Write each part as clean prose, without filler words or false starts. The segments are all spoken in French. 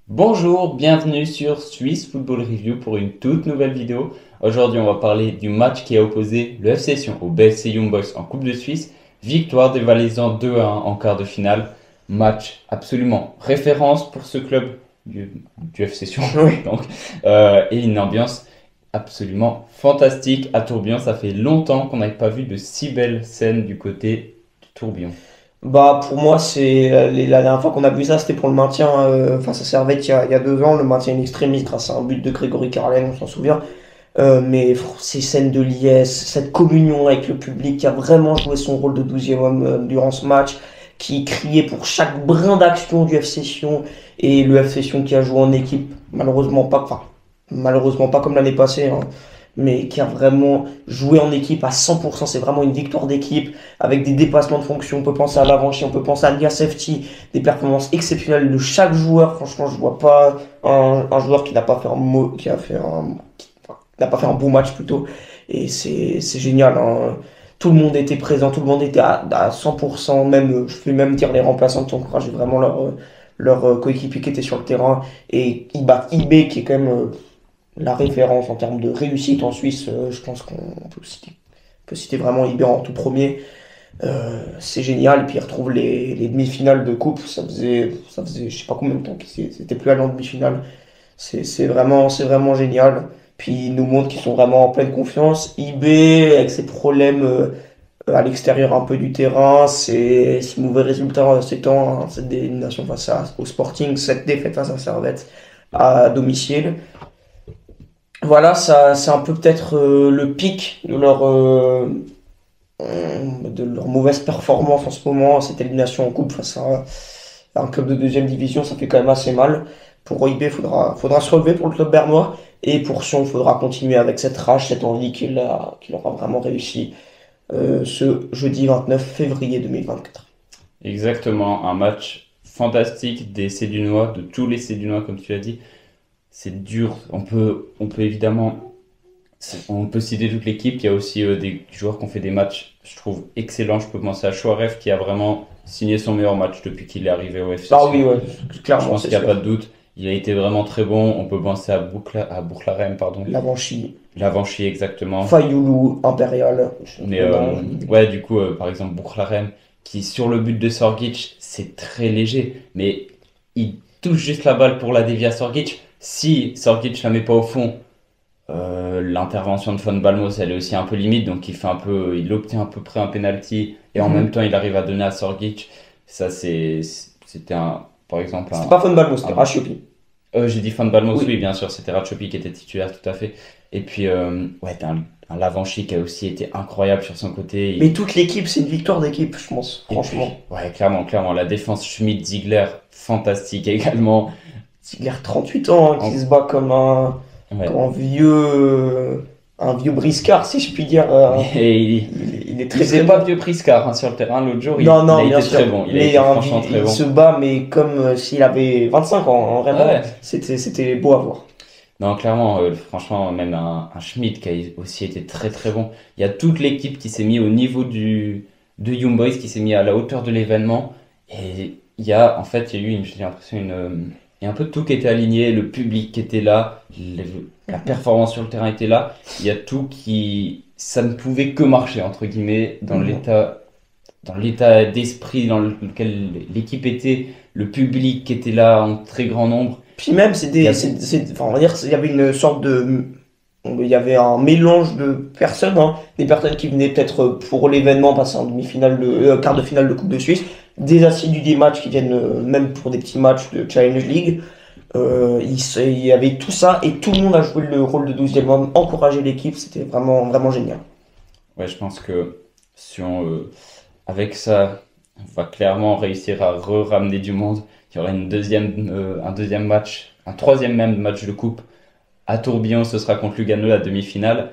Bonjour, bienvenue sur Swiss Football Review pour une toute nouvelle vidéo. Aujourd'hui, on va parler du match qui a opposé le FC Sion au BFC Young Boys en Coupe de Suisse. Victoire des Valaisans 2-1 en quart de finale. Match absolument référence pour ce club du FC Sion. Oui. Donc, et une ambiance absolument fantastique à Tourbillon. Ça fait longtemps qu'on n'avait pas vu de si belles scènes du côté de Tourbillon. Bah pour moi c'est la dernière fois qu'on a vu ça c'était pour le maintien face à Servette il y a 2 ans, le maintien in extremis grâce à un but de Grégory Carlen, on s'en souvient. Ces scènes de liesse, cette communion avec le public qui a vraiment joué son rôle de 12e homme durant ce match, qui criait pour chaque brin d'action du FC Sion, et le FC Sion qui a joué en équipe, malheureusement pas comme l'année passée, hein, mais qui a vraiment joué en équipe à 100%. C'est vraiment une victoire d'équipe avec des dépassements de fonction. On peut penser à Lavanchi, on peut penser à Lia Safety, des performances exceptionnelles de chaque joueur. Franchement, je vois pas un joueur qui n'a pas fait enfin, qui n'a pas fait un bon match plutôt. Et c'est génial, hein. Tout le monde était présent, tout le monde était à 100%, même, je peux même dire les remplaçants qui encourageaient vraiment leur coéquipier qui était sur le terrain. Et ils battent IB qui est quand même la référence en termes de réussite en Suisse. Je pense qu'on peut citer vraiment IB en tout premier. C'est génial. Et puis ils retrouvent les demi-finales de coupe. Ça faisait je sais pas combien de temps qu'ils étaient plus allés en demi-finale. C'est vraiment génial. Puis ils nous montrent qu'ils sont vraiment en pleine confiance. IB, avec ses problèmes à l'extérieur un peu du terrain, ses mauvais résultats ces temps, hein, cette élimination au Sporting, cette défaite face à Servette à domicile. Voilà, ça, c'est un peu peut-être le pic de leur mauvaise performance en ce moment, cette élimination en coupe face à un club de deuxième division, ça fait quand même assez mal. Pour OIB, il faudra se relever pour le club bernois. Et pour Sion, il faudra continuer avec cette rage, cette envie qu'il aura vraiment réussi ce jeudi 29 février 2024. Exactement, un match fantastique des Cédunois, de tous les Cédunois, comme tu as dit. C'est dur. On peut évidemment, on peut citer toute l'équipe. Il y a aussi des joueurs qui ont fait des matchs, je trouve, excellents. Je peux penser à Chouaref qui a vraiment signé son meilleur match depuis qu'il est arrivé au FC Ah Sion. oui, ouais, Je clairement, pense c'est qu'il n'y a pas sûr. de doute. Il a été vraiment très bon. On peut penser à Bourg-la-Reine, pardon. Lavanchi, L'Avanchi, exactement. Fayoulou, Impérial, Mais ouais, du coup, par exemple, Bourg-la-Reine, qui sur le but de Sorgic, c'est très léger, mais il touche juste la balle pour la dévier à Sorgic. Si Sorgic la met pas au fond, l'intervention de Von Balmos, elle est aussi un peu limite, donc il obtient à peu près un penalty, et en même temps, il arrive à donner à Sorgic. Ça, c'était par exemple, C'était pas Von Balmo, c'était un- Rachiopi. j'ai dit Van Balmos, Oui. oui, bien sûr, c'était Ratchopi qui était titulaire, tout à fait. Et puis, ouais, t'as un Lavanchi qui a aussi été incroyable sur son côté. Mais toute l'équipe, c'est une victoire d'équipe, je pense, Et puis, franchement. ouais, clairement, clairement, la défense Schmidt-Ziegler, fantastique également. Ziegler, 38 ans, hein, qui En- se bat comme un, ouais. comme un vieux briscard, si je puis dire. Et Il est il très faisait très pas bon. vieux Priscar hein, sur le terrain. L'autre jour, Non, il a non, bien été sûr. très bon. Il a Mais été franchement très il bon. se bat, mais comme s'il avait 25 ans, hein, vraiment. Ouais. C'était beau à voir. Non, clairement, franchement, même un Schmidt qui a aussi été très très bon. Il y a toute l'équipe qui s'est mis au niveau de Young Boys, qui s'est mis à la hauteur de l'événement. Et en fait, il y a eu, j'ai l'impression, il y a un peu de tout qui était aligné. Le public qui était là, la performance sur le terrain était là. Il y a tout ça ne pouvait que marcher, entre guillemets, Mhm. dans l'état d'esprit dans lequel l'équipe était, le public qui était là en très grand nombre. Puis même, Il y a, enfin, on va dire, il y avait une sorte il y avait un mélange de personnes, hein. Des personnes qui venaient peut-être pour l'événement, passer en demi-finale quart de finale de Coupe de Suisse, des assidus des matchs qui viennent même pour des petits matchs de Challenge League. Il y avait tout ça et tout le monde a joué le rôle de 12e homme, encouragé l'équipe, c'était vraiment, vraiment génial. ouais, je pense que si avec ça, on va clairement réussir à ramener du monde. Il y aura un deuxième match, un troisième même match de coupe à Tourbillon. Ce sera contre Lugano, la demi-finale.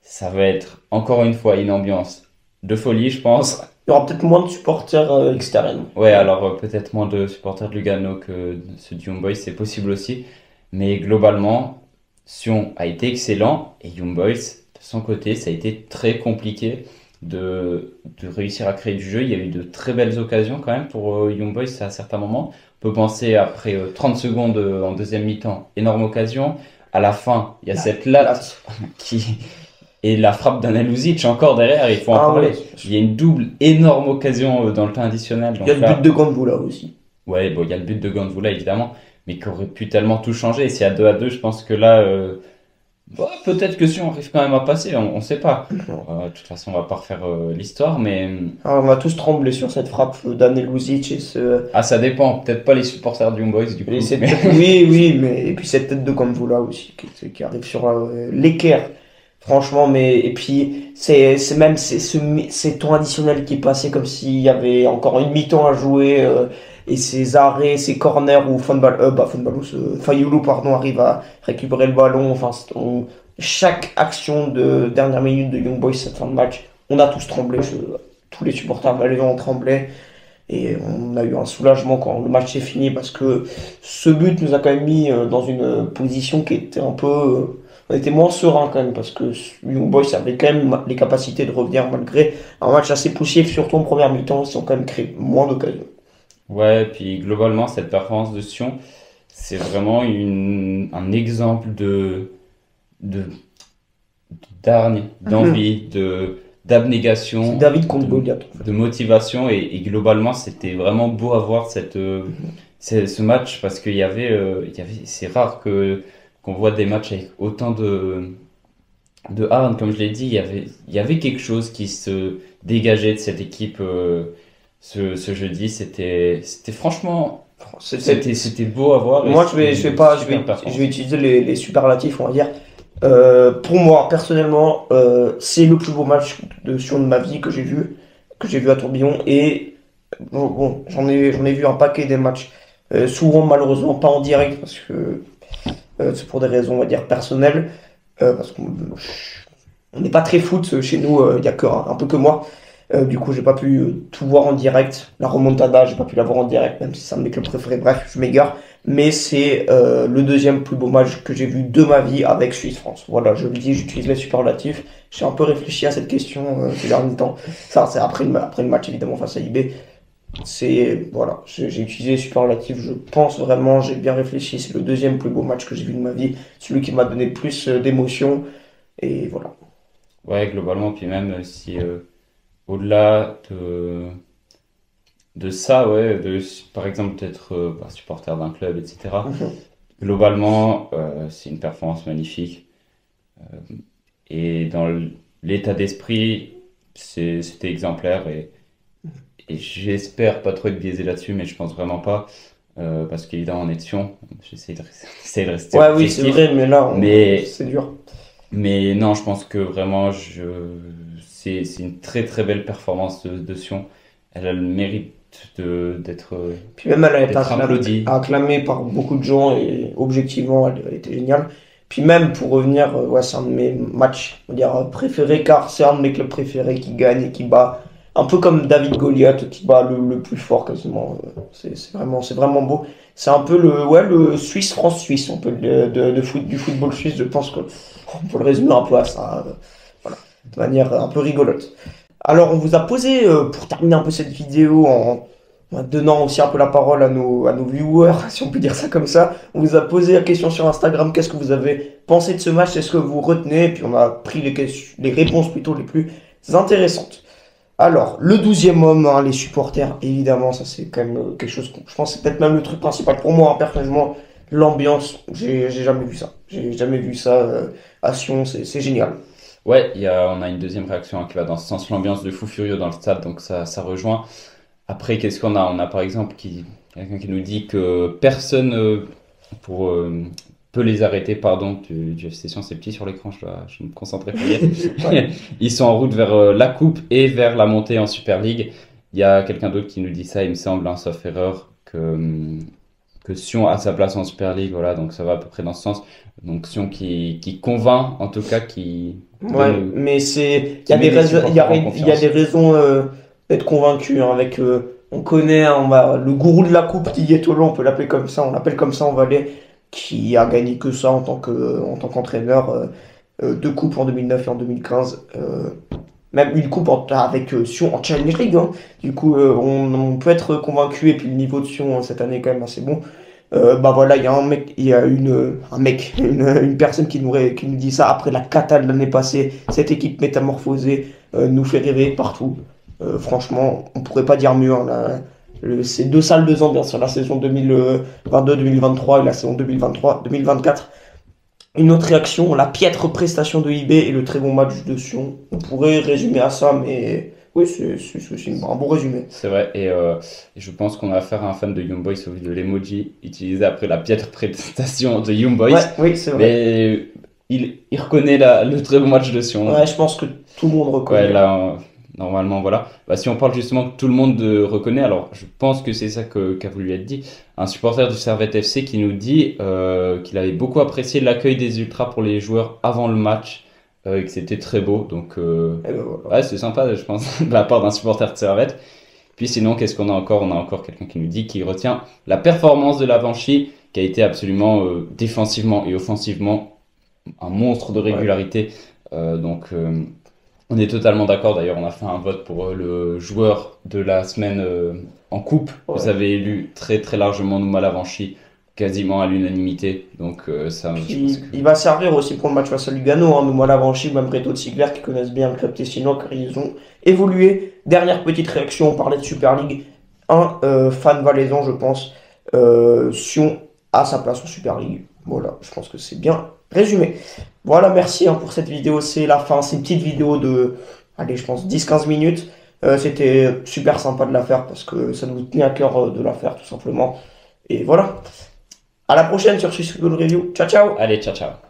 Ça va être encore une fois une ambiance de folie, je pense. Il y aura peut-être moins de supporters extérieurs. Ouais, alors peut-être moins de supporters de Lugano que ceux du Young Boys, c'est possible aussi. Mais globalement, Sion a été excellent et Young Boys, de son côté, ça a été très compliqué de réussir à créer du jeu. Il y a eu de très belles occasions quand même pour Young Boys à certains moments. On peut penser après 30 secondes en deuxième mi-temps, énorme occasion. À la fin, il y a cette latte qui... Et la frappe d'Aneluzzic encore derrière, il faut en parler. Ouais. Il y a une double énorme occasion dans le temps additionnel. Il y a le but de Gandula aussi. Ouais, bon, il y a le but de Gandula évidemment, mais qui aurait pu tellement tout changer. Et s'il y a 2-2, je pense que là, peut-être que si on arrive quand même à passer, on sait pas. De toute façon, on va pas refaire l'histoire, mais Alors, on va tous trembler sur cette frappe d'Aneluzzic et ce. ça dépend. Peut-être pas les supporters du Young Boys du coup. Et cette mais- tête- Oui, mais et puis cette tête de Gandula aussi qui arrive sur l'équerre. Franchement, mais et puis c'est même c'est ton additionnel qui est passé comme s'il y avait encore une mi-temps à jouer et ces arrêts, ces corners où Fayoulou pardon arrive à récupérer le ballon. Enfin, chaque action de dernière minute de Young Boys cette fin de match, on a tous tremblé. Tous les supporters valaisans ont tremblé et on a eu un soulagement quand le match est fini parce que ce but nous a quand même mis dans une position qui était un peu on était moins serein quand même parce que Young Boys avait quand même les capacités de revenir malgré un match assez poussif, surtout en première mi-temps, ils ont quand même créé moins d'occasions. Ouais, puis globalement, cette performance de Sion, c'est vraiment un exemple de d'hargne, d'envie, C'est d'abnégation, David contre Goliath. de motivation et globalement c'était vraiment beau à voir ce match parce c'est rare qu'on voit des matchs avec autant de hargne, comme je l'ai dit, il y avait quelque chose qui se dégageait de cette équipe ce jeudi. C'était franchement, c'était beau à voir. Et Moi, c'était je vais une pas, super performance. je vais utiliser les superlatifs, on va dire. Pour moi, personnellement, c'est le plus beau match de ma vie que j'ai vu à Tourbillon. Et bon, j'en ai vu un paquet des matchs. Souvent, malheureusement, pas en direct parce que c'est pour des raisons, on va dire, personnelles. Parce qu'on on n'est pas très foot chez nous, il y a que un peu que moi. Du coup, j'ai pas pu tout voir en direct. La remontada, j'ai pas pu la voir en direct, même si c'est un de mes clubs préférés. Bref, je m'égare. Mais c'est le deuxième plus beau match que j'ai vu de ma vie avec Suisse-France. Voilà, je le dis, j'utilise les superlatifs. J'ai un peu réfléchi à cette question ces derniers temps. Ça, c'est après le match, évidemment, face à IB. Voilà, j'ai utilisé les superlatifs. Je pense vraiment, j'ai bien réfléchi. C'est le deuxième plus beau match que j'ai vu de ma vie. Celui qui m'a donné le plus d'émotions. Et voilà. Ouais, globalement, puis même si au-delà de ça, ouais, par exemple d'être supporter d'un club, etc. Globalement, c'est une performance magnifique. Et dans l'état d'esprit, c'était exemplaire. Et j'espère pas trop être biaisé là-dessus, mais je pense vraiment pas. Parce qu'évidemment, on est de Sion. J'essaie de rester Ouais, oui, c'est objectif. vrai, mais là, Mais, c'est dur. mais non, je pense que vraiment, c'est une très très belle performance de Sion. Elle a le mérite d'être Puis même, elle a été d'être applaudie. acclamée par beaucoup de gens et objectivement, elle était géniale. Puis même, pour revenir, ouais, c'est un de mes matchs, on va dire, préférés, car c'est un de mes clubs préférés qui gagne et qui bat, un peu comme David Goliath qui bat le plus fort quasiment. C'est vraiment beau. C'est un peu le Suisse-France-Suisse, on peut du football suisse, je pense qu'on peut le résumer un peu à ça, voilà, de manière un peu rigolote. Alors, on vous a posé, pour terminer un peu cette vidéo, en donnant aussi un peu la parole à nos viewers, si on peut dire ça comme ça, on vous a posé la question sur Instagram, qu'est-ce que vous avez pensé de ce match, est-ce que vous retenez, et puis on a pris les réponses plutôt les plus intéressantes. Alors, le 12e homme, hein, les supporters, évidemment, ça c'est quand même quelque chose, je pense que c'est peut-être même le truc principal pour moi, hein, personnellement, l'ambiance, j'ai jamais vu ça. J'ai jamais vu ça à Sion, c'est génial. Ouais, on a une deuxième réaction qui va dans ce sens, l'ambiance de fou furieux dans le stade, donc ça rejoint. Après, qu'est-ce qu'on a? On a par exemple quelqu'un qui nous dit que personne peut les arrêter, pardon, du FC Sion, c'est petit sur l'écran, je me concentrer pour lire. Ouais. Ils sont en route vers la coupe et vers la montée en Super League. Il y a quelqu'un d'autre qui nous dit ça, il me semble, hein, sauf erreur, que Sion a sa place en Super League, voilà, donc ça va à peu près dans ce sens. Donc Sion qui convainc, en tout cas, Ouais, mais il y a met des les raisons, supporters en il y a confiance. des raisons d'être convaincu, hein, avec, on connaît, hein, le gourou de la coupe, Didier Tolo, on peut l'appeler comme ça, on l'appelle comme ça en Valais, qui a gagné que ça en tant qu'entraîneur, 2 coupes en 2009 et en 2015. même une coupe avec Sion en Challenge League. Hein. Du coup, on peut être convaincu, et puis le niveau de Sion cette année est quand même assez bon. Bah voilà, il y a un mec, il y a une personne qui nous dit ça après la cata de l'année passée. Cette équipe métamorphosée nous fait rêver partout. Franchement, on pourrait pas dire mieux. Hein, c'est deux salles, deux ambiances sur la saison 2022-2023 et la saison 2023-2024. Une autre réaction, la piètre prestation de IB et le très bon match de Sion. On pourrait résumer à ça, mais oui, c'est un bon résumé. C'est vrai, et je pense qu'on a affaire à un fan de Young Boys au vu de l'emoji utilisé après la piètre prestation de Young Boys. Ouais, oui, c'est vrai. Mais il reconnaît le très bon match de Sion. Ouais, je pense que tout le monde reconnaît. Ouais, là, normalement, voilà. Bah, si on parle justement que tout le monde reconnaît, alors je pense que c'est ça qu'a voulu être dit. Un supporter du Servette FC qui nous dit qu'il avait beaucoup apprécié l'accueil des Ultras pour les joueurs avant le match. Et que c'était très beau, donc Et ben voilà. ouais, c'est sympa, je pense, de la part d'un supporter de Servette. Puis sinon, qu'est-ce qu'on a encore? On a encore quelqu'un qui nous dit qu'il retient la performance de l'Avanchi, qui a été absolument défensivement et offensivement un monstre de régularité. Donc on est totalement d'accord. D'ailleurs, on a fait un vote pour le joueur de la semaine en coupe. Ouais. Vous avez élu très très largement Nouma Lavanchi, quasiment à l'unanimité. Donc ça, je pense que... Il va servir aussi pour le match face à Lugano, hein, mais moi Lavanchi, même Reto de Sigler qui connaissent bien le club tessinois car ils ont évolué. Dernière petite réaction, on parlait de Super League. Un fan valaisan, je pense, Sion a sa place en Super League. Voilà, je pense que c'est bien résumé. Voilà, merci pour cette vidéo, c'est la fin. C'est une petite vidéo de, allez, je pense 10-15 minutes. C'était super sympa de la faire parce que ça nous tenait à cœur de la faire tout simplement. Et voilà. À la prochaine sur Swiss Football Review. Ciao, ciao! Allez, ciao, ciao!